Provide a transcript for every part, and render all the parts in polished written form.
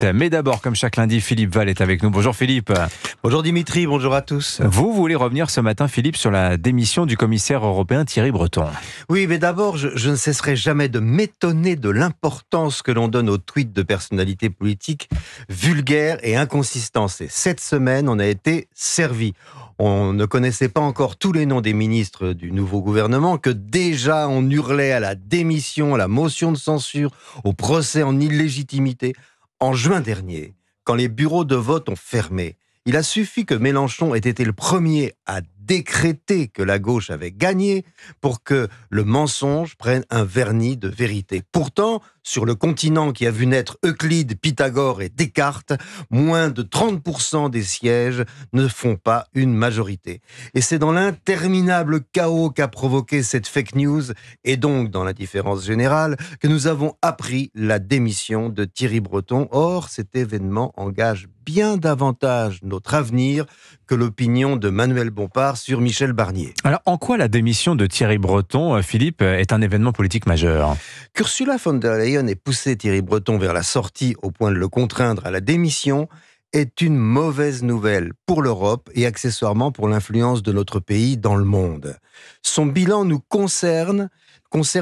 Mais d'abord, comme chaque lundi, Philippe Val est avec nous. Bonjour Philippe. Bonjour Dimitri, bonjour à tous. Vous voulez revenir ce matin, Philippe, sur la démission du commissaire européen Thierry Breton. Oui, mais d'abord, je ne cesserai jamais de m'étonner de l'importance que l'on donne aux tweets de personnalités politiques vulgaires et inconsistances. Et cette semaine, on a été servi. On ne connaissait pas encore tous les noms des ministres du nouveau gouvernement, que déjà on hurlait à la démission, à la motion de censure, au procès en illégitimité. En juin dernier, quand les bureaux de vote ont fermé, il a suffi que Mélenchon ait été le premier à décréter que la gauche avait gagné pour que le mensonge prenne un vernis de vérité. Pourtant, sur le continent qui a vu naître Euclide, Pythagore et Descartes, moins de 30% des sièges ne font pas une majorité. Et c'est dans l'interminable chaos qu'a provoqué cette fake news, et donc dans l'indifférence générale, que nous avons appris la démission de Thierry Breton. Or, cet événement engage bien davantage notre avenir que l'opinion de Manuel Bompard sur Michel Barnier. Alors, en quoi la démission de Thierry Breton, Philippe, est un événement politique majeur ? Qu'Ursula von der Leyen ait poussé Thierry Breton vers la sortie au point de le contraindre à la démission est une mauvaise nouvelle pour l'Europe et accessoirement pour l'influence de notre pays dans le monde. Son bilan nous concerne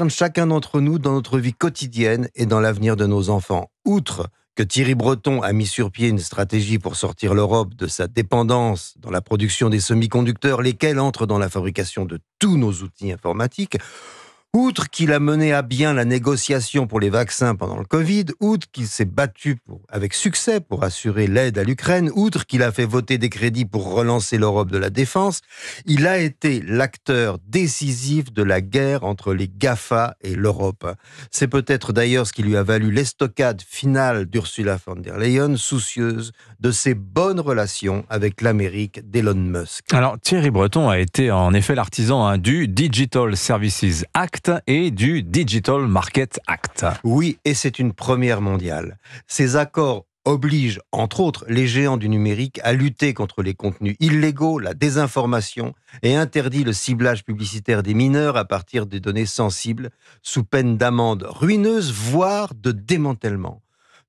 chacun d'entre nous dans notre vie quotidienne et dans l'avenir de nos enfants. Outre que Thierry Breton a mis sur pied une stratégie pour sortir l'Europe de sa dépendance dans la production des semi-conducteurs, lesquels entrent dans la fabrication de tous nos outils informatiques, outre qu'il a mené à bien la négociation pour les vaccins pendant le Covid, outre qu'il s'est battu avec succès pour assurer l'aide à l'Ukraine, outre qu'il a fait voter des crédits pour relancer l'Europe de la défense, il a été l'acteur décisif de la guerre entre les GAFA et l'Europe. C'est peut-être d'ailleurs ce qui lui a valu l'estocade finale d'Ursula von der Leyen, soucieuse de ses bonnes relations avec l'Amérique d'Elon Musk. Alors, Thierry Breton a été en effet l'artisan du Digital Services Act et du Digital Market Act. Oui, et c'est une première mondiale. Ces accords obligent, entre autres, les géants du numérique à lutter contre les contenus illégaux, la désinformation et interdit le ciblage publicitaire des mineurs à partir des données sensibles, sous peine d'amende ruineuse, voire de démantèlement.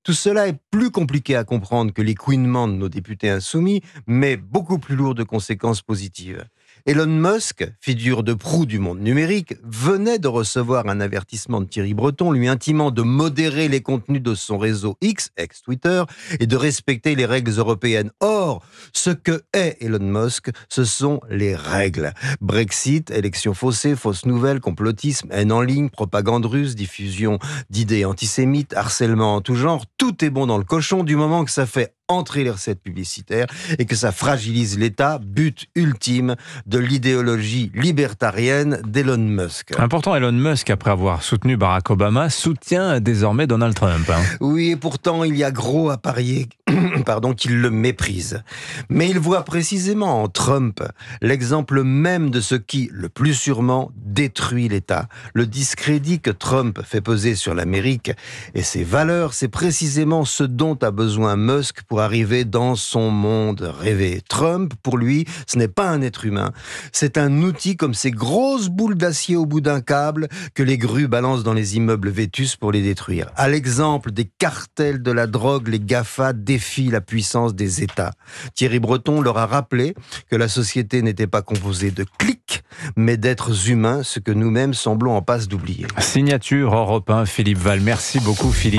Tout cela est plus compliqué à comprendre que les couinements de nos députés insoumis, mais beaucoup plus lourd de conséquences positives. Elon Musk, figure de proue du monde numérique, venait de recevoir un avertissement de Thierry Breton lui intimant de modérer les contenus de son réseau X, ex-Twitter, et de respecter les règles européennes. Or, ce que est Elon Musk, ce sont les règles. Brexit, élections faussées, fausses nouvelles, complotisme, haine en ligne, propagande russe, diffusion d'idées antisémites, harcèlement en tout genre, tout est bon dans le cochon du moment que ça fait entrer les recettes publicitaires et que ça fragilise l'État, but ultime de l'idéologie libertarienne d'Elon Musk. Important, Elon Musk, après avoir soutenu Barack Obama, soutient désormais Donald Trump. Oui, et pourtant, il y a gros à parier qu'il le méprise. Mais il voit précisément en Trump l'exemple même de ce qui, le plus sûrement, détruit l'État. Le discrédit que Trump fait peser sur l'Amérique et ses valeurs, c'est précisément ce dont a besoin Musk pour arriver dans son monde rêvé. Trump, pour lui, ce n'est pas un être humain. C'est un outil comme ces grosses boules d'acier au bout d'un câble que les grues balancent dans les immeubles vétustes pour les détruire. À l'exemple des cartels de la drogue, les GAFA défient la puissance des États. Thierry Breton leur a rappelé que la société n'était pas composée de clics, mais d'êtres humains, ce que nous-mêmes semblons en passe d'oublier. Signature Europe 1, Philippe Val. Merci beaucoup, Philippe.